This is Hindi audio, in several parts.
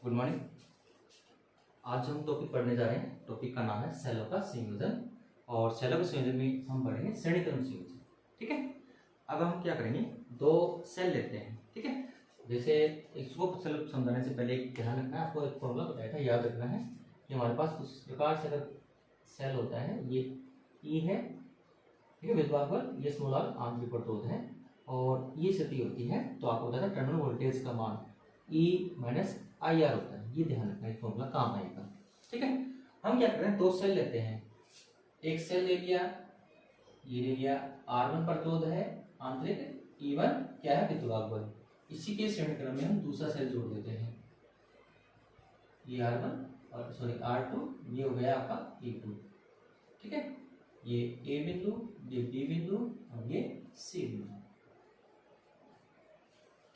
Good morning. आज हम टॉपिक पढ़ने जा रहे हैं। टॉपिक का नाम है सेलों का संयोजन, और सेलों के संयोजन में हम पढ़ेंगे श्रेणीक्रम संयोजन। ठीक है, अब हम क्या करेंगे, दो सेल लेते हैं। ठीक है, जैसे इसको समझाने से पहले एक ध्यान रखना है, आपको एक फॉर्मूला बताया था, याद रखना है कि हमारे पास उस प्रकार से अगर सेल होता है, ये ई है, ठीक है, विद्युत बल, ये स्मॉल आर आंतरिक प्रतिरोध है, और ये स्थिति होती है, तो आपको बताया था टर्मिनल वोल्टेज का मान E माइनस आई आर होता है। ये ध्यान रखना है, फॉर्मूला काम आएगा। ठीक है, हम क्या कर रहे हैं, दो सेल लेते हैं। एक सेल ले लिया, ये ले लिया, R1 प्रतिरोध है आंतरिक, E1 क्या है, विद्युत बल। इसी के श्रेणी क्रम में हम दूसरा सेल जोड़ देते हैं, ये R1 और सॉरी R2, ये हो गया आपका E2। ठीक है, ये A बिंदु, ये B बिंदु और ये C बिंदु।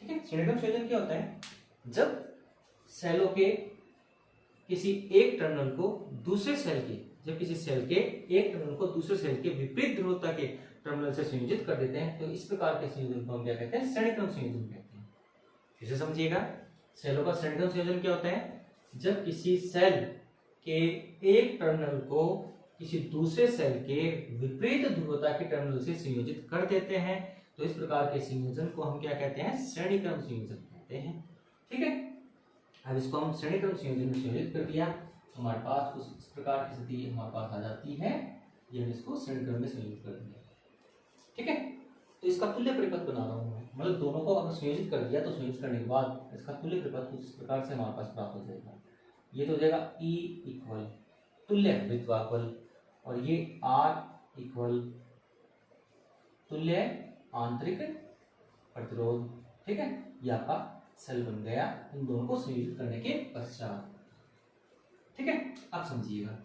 ठीक है, श्रेणीक्रम संयोजन क्या होता है, जब सेलों के किसी एक टर्मिनल को दूसरे सेल के, जब किसी सेल के एक टर्मिनल को दूसरे सेल के विपरीत ध्रुवता के टर्मिनल से संयोजित कर देते हैं, तो इस प्रकार के संयोजन को हम क्या कहते हैं, श्रेणीक्रम संयोजन कहते हैं। फिर से समझिएगा, सेलों का श्रेणीक्रम संयोजन क्या होता है, जब किसी सेल के एक टर्मिनल को किसी दूसरे सेल के विपरीत ध्रुवता के टर्मिनल से संयोजित कर देते हैं, तो इस प्रकार के संयोजन को हम क्या कहते हैं, श्रेणीक्रम संयोजन कहते हैं। ठीक है, अब इसको हम श्रेणीक्रम संयोजन में संयोजित कर दिया, हमारे पास उस प्रकार की स्थिति हमारे पास आ जाती है, ये हम इसको श्रेणीक्रम में संयोजित कर दिया। ठीक है, तो इसका तुल्य परिपथ बना रहा हूं मैं, मतलब दोनों को अगर संयोजित कर दिया तो संयोजित करने के बाद इसका तुल्य परिपथ कुछ इस प्रकार से हमारे पास प्राप्त हो जाएगा। ये तो हो जाएगा E इक्वल तुल्य विद्युत बल, और ये R इक्वल तुल्य आंतरिक प्रतिरोध। ठीक है, ये आपका सेल बन गया इन दोनों को संयोजित करने के पश्चात। ठीक है, अब समझिएगा,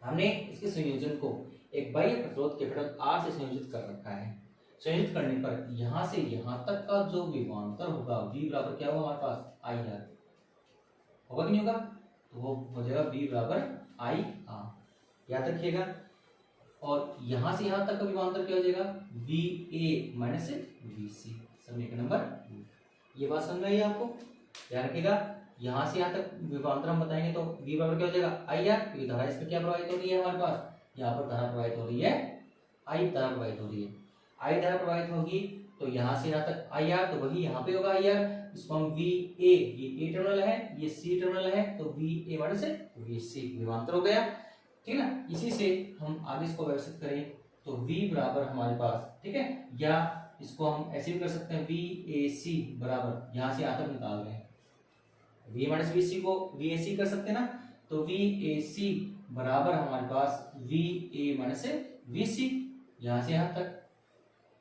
हमने इसके संयोजन को एक बाह्य प्रतिरोध के घटक R से संयोजित कर रखा है। संयोजित करने पर यहां से यहां तक का जो विभवांतर होगा, V बराबर क्या होगा हमारे पास, IR होगा कि नहीं होगा, तो वो हो जाएगा V बराबर IR, याद रखिएगा। और यहां से यहां तक का विभवांतर क्या हो जाएगा, VA माइनस VC, समीकरण नंबर। ये बात समझ में आई आपको, ध्यान रखिएगा। यहां से यहां तक विभवांतर हम बताएंगे तो V बराबर क्या हो जाएगा, IR, क्योंकि धारा इसमें क्या प्रवाहित हो रही है हमारे पास, यहाँ पर धारा प्रवाहित हो रही है, I धारा प्रवाहित हो रही है, I धारा प्रवाहित होगी तो यहाँ से यहाँ तक IR, तो वही यहाँ पे होगा IR। इसको हम VA, ये A टर्मिनल है, ये C टर्मिनल है, तो VA माइनस VC विभवांतर हो गया। ठीक है ना, इसी से हम आगे इसको व्यवस्थित करें तो V बराबर हमारे पास, ठीक है, या इसको हम ऐसे भी कर सकते हैं, VAC बराबर, यहाँ से यहाँ तक निकाल रहे हैं, V माइनस VC को VAC कर सकते हैं ना, तो VAC बराबर हमारे पास VA माइनस VC, यहाँ से यहाँ तक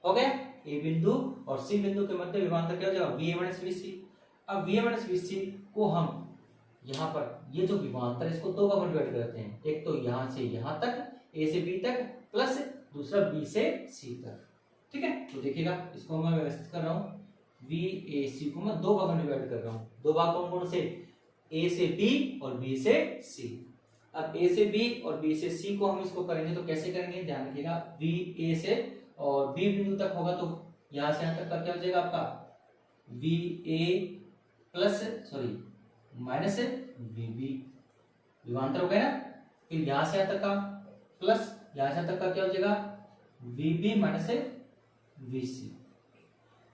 हो गया। A बिंदु और C बिंदु के मध्य विभवांतर क्या हो जाएगा, VA माइनस VC। अब VA माइनस VC को हम यहाँ पर ये जो विभवांतर है इसको दो भाग में डिवाइड करते हैं, एक तो यहाँ से यहाँ तक, A से B तक, प्लस दूसरा B से C तक। ठीक है, तो देखिएगा इसको मैं व्यवस्थित कर रहा हूँ, VAC को मैं दो भागों में डिवाइड कर रहा हूँ। दो भाग कौन कौन से, A से B और B से C। अब A से B और B से C को हम इसको करेंगे तो कैसे करेंगे, ध्यान रखिएगा, VA से और B बिंदु तक होगा तो यहाँ से यहाँ तक का क्या हो जाएगा आपका, VA plus sorry minus VB, विभवांतर हो गया ना। फिर यहाँ से यहाँ तक का प्लस यहाँ से यहाँ तक का क्या हो जाएगा, VB माइनस VC।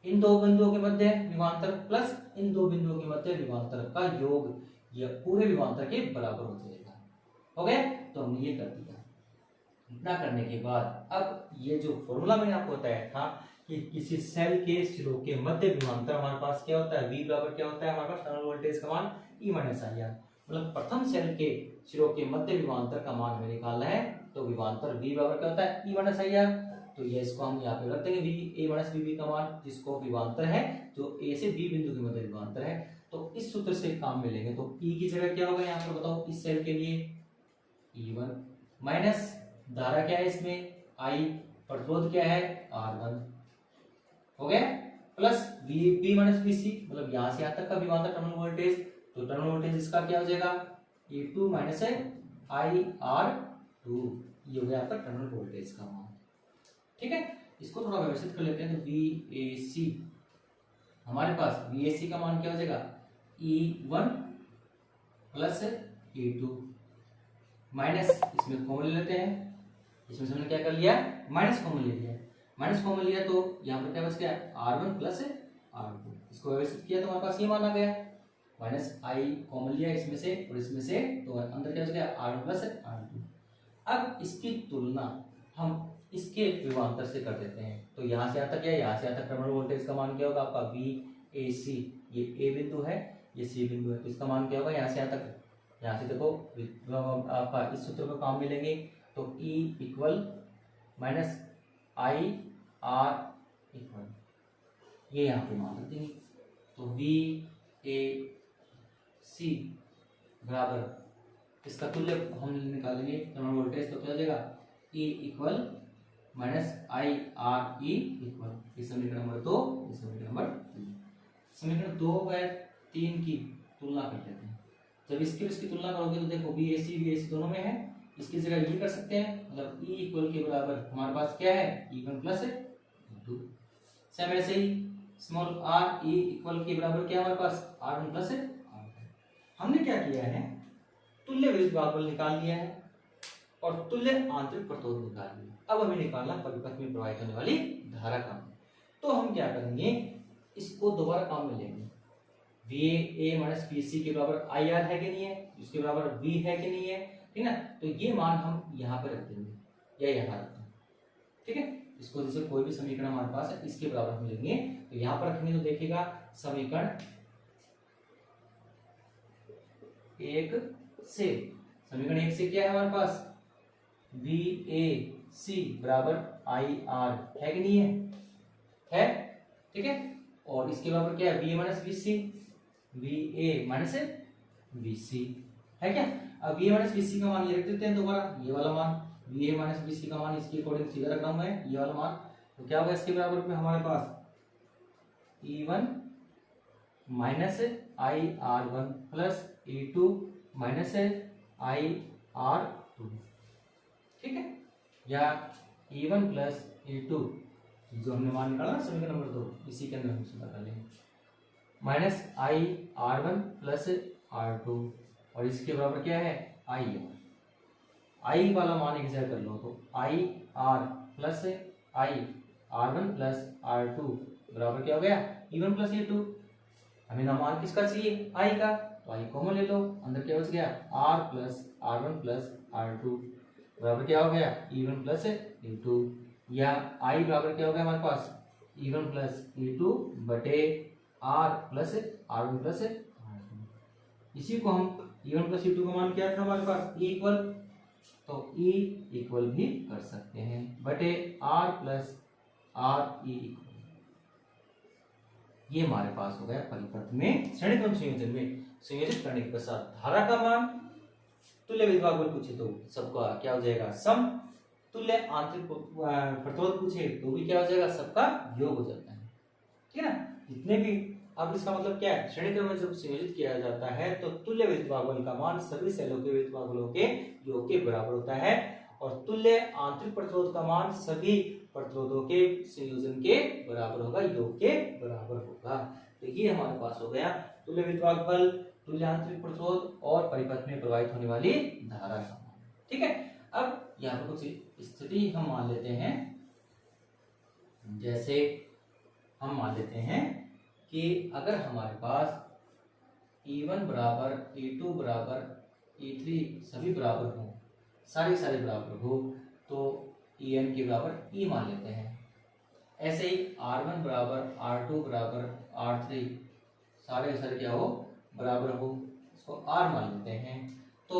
इन दो बिंदुओं के मध्य विभवांतर प्लस इन दो बिंदुओं के मध्य विभवांतर का योग यह पूरे विभवांतर के बराबर हो जाएगा। हो गया, तो हमने ये कर दिया। इतना करने के बाद अब ये जो फॉर्मूला मैंने आपको बताया था कि किसी सेल के सिरों के मध्य विभवांतर हमारे पास क्या होता है, V बराबर क्या होता है हमारे पास, टर्मिनल वोल्टेज का मान E माइनस IR, मतलब प्रथम सेल के सिरों के मध्य विभवांतर का मान हमें निकालना है, तो विभवांतर V बराबर क्या होता है, E माइनस IR। तो ये इसको हम यहाँ पे रख देंगे, VA माइनस VB का मान, जिसको विभवांतर है जो A से B बिंदु के मध्य विभवांतर है, तो इस सूत्र से काम में लेंगे तो E की जगह क्या होगा यहाँ पर बताओ, इस सेल के लिए E1 माइनस धारा क्या है इसमें I, प्रतिरोध क्या है R1, हो गया, प्लस VB माइनस VC, मतलब यहाँ से यहाँ तक का विभवांतर टर्मिनल वोल्टेज, तो टर्मिनल वोल्टेज इसका क्या हो जाएगा, E2 माइनस IR2, ये हो गया आपका टर्मिनल वोल्टेज का मान। ठीक है, इसको थोड़ा व्यवस्थित कर लेते हैं, तो VAC हमारे पास VAC का मान क्या हो जाएगा, E1 प्लस E2 माइनस, इसमें कॉमन ले लेते हैं, इसमें से हमने क्या कर लिया, माइनस कॉमन ले लिया, माइनस कॉमन लिया तो यहाँ पर क्या बच गया, R1 प्लस R2, इसको व्यवस्थित किया तो हमारे पास ये माना गया, माइनस I कॉमन लिया इसमें से और इसमें से, तो अंदर क्या बच गया, R1 प्लस R2। अब इसकी तुलना हम इसके विभवांतर से कर देते हैं, तो यहाँ से आता क्या है, यहाँ से आता टर्मिनल वोल्टेज का मान क्या होगा आपका VAC, ये A बिंदु है, ये C बिंदु है, तो इसका मान क्या होगा, यहाँ से यहाँ तक, यहाँ से देखो आपका इस सूत्र को काम मिलेंगे, तो E equal minus I R equal, ये यहाँ पे मान रख देंगे, तो VAC बराबर, इसका तुल्य हम निकालेंगे टर्मिनल वोल्टेज, तो क्या हो जाएगा, E equal minus I R E equal, इस समीकरण नंबर 2, इस समीकरण नंबर 3, समीकरण 2 व 3 की तुलना कर लेते हैं। जब इसकी इसकी तुलना करोगे तो देखो VAC दोनों में है, इसकी जगह ये कर सकते हैं, मतलब E इक्वल के बराबर हमारे पास क्या है, E1 प्लस E2, सेम ऐसे ही स्मॉल r E इक्वल के बराबर क्या हमारे पास, R1 प्लस R2। हमने क्या किया है, तुल्य विद्युत भागफल निकाल लिया है और तुल्य आंतरिक प्रतिरोध निकाल लिया। अब हमें निकालना परिपथ में प्रवाहित होने वाली धारा का। तो हम क्या करेंगे, इसको दोबारा काम में लेंगे, VA माइनस VC के बराबर IR है कि नहीं है, इसके बराबर V है कि नहीं है, ठीक ना, तो ये मान हम यहाँ पे रख देंगे या यहाँ रख देंगे, ठीक है। इसको जैसे कोई भी समीकरण हमारे पास है इसके बराबर हम लेंगे, तो यहाँ पर रखेंगे तो देखिएगा समीकरण 1 से क्या है हमारे पास, VAC बराबर IR है कि नहीं है, ठीक है। और इसके बराबर क्या है, VA माइनस VC है क्या। अब VA माइनस VC का मान ये रख देते हैं दोबारा, ये वाला मान VA माइनस VC का मान इसके अकॉर्डिंग सीधा रख रहा हूं मैं, ये वाला मान, तो क्या होगा इसके बराबर में हमारे पास E1 minus IR1 plus E2 minus IR2, ठीक है, या E1 प्लस E2 जो हमने मान निकाला समीकरण नंबर 2, इसी के अंदर हम इसको लगा लेंगे, माइनस IR1 प्लस R2 और इसके बराबर क्या है IR, I वाला मान एक जगह कर लो, तो IR plus IR1 plus R2 बराबर क्या हो गया, E1 प्लस E2। हमें ना मान किसका चाहिए, I का, तो I कॉमन ले लो, अंदर क्या बच गया, R plus R1 plus R2 बराबर क्या हो गया, E1 प्लस E2, या I बराबर क्या हो गया हमारे पास, E1 प्लस E2 बटे R plus R1 plus R2। इसी को हम E1 प्लस E2 का मान क्या था हमारे पास, E इक्वल, तो E इक्वल भी कर सकते हैं बटे R plus R E equal, ये हमारे पास हो गया परिपथ में श्रेणीक्रम संयोजन में संयोजित करने के पश्चात धारा का मान। तुल्य विद्युत भागफल पूछे तो सबका क्या हो जाएगा सम, तुल्य आंतरिक प्रतिरोध पूछे तो भी क्या हो जाएगा, सबका योग हो जाता है, ठीक है ना, जितने भी। अब इसका मतलब क्या है, श्रेणीक्रम में जब संयोजित किया जाता है तो तुल्य विद्युत भागफल का मान सभी सेलों के विद्युत भागफलों के योग के बराबर होता है और तुल्य आंतरिक प्रतिरोध का मान सभी प्रतिरोधों के संयोजन के बराबर होगा, योग के बराबर होगा। तो ये हमारे पास हो गया तुल्य विद्युत भागफल, तुल्य आंतरिक प्रतिरोध और परिपथ में प्रवाहित होने वाली धारा का मान, ठीक है। अब यहाँ पर कुछ स्थिति हम मान लेते हैं, जैसे हम मान लेते हैं कि अगर हमारे पास E1 बराबर E2 बराबर E3 सभी बराबर हो, सारे बराबर हो, तो En के बराबर E मान लेते हैं। ऐसे ही R1 बराबर R2 बराबर R3 सारे क्या हो, बराबर हो, इसको R मान लेते हैं। तो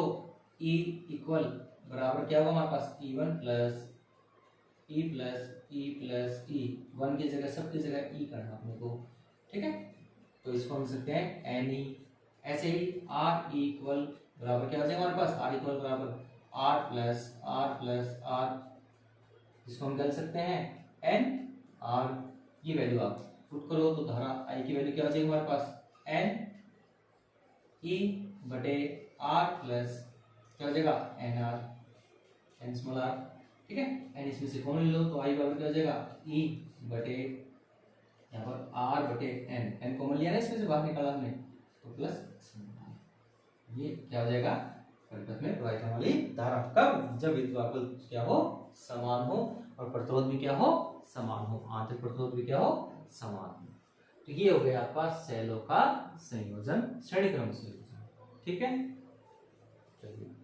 E इक्वल बराबर क्या होगा हमारे पास, E1 plus E plus E plus E, 1 की जगह सबकी जगह E करना अपने को, ठीक है। तो इसको हम सकते हैं NE। ऐसे ही R इक्वल बराबर क्या हो जाएगा हमारे पास, R इक्वल बराबर R प्लस R, इसको हम कर सकते हैं N R। ये वैल्यू आप पुट करो तो धारा I की वैल्यू क्या हो जाएगी हमारे पास, N E बटे R प्लस क्या हो जाएगा NR, N स्मॉल r, ठीक है। N इसमें से कॉमन ले लो तो I बराबर क्या हो जाएगा E बटे यहाँ पर R बटे N, N कॉमन लिया ना इसमें से बाहर निकाला हमने, तो प्लस ये क्या हो जाएगा, परिपथ में प्रवाहित होने वाली धारा। कब, जब विद्युत वाहक क्या हो, समान हो, और प्रतिरोध भी क्या हो, समान हो, आंतरिक प्रतिरोध भी क्या हो, समान हो। तो ये हो गया आपका सेलों का संयोजन, श्रेणी क्रम संयोजन। ठीक है, चलिए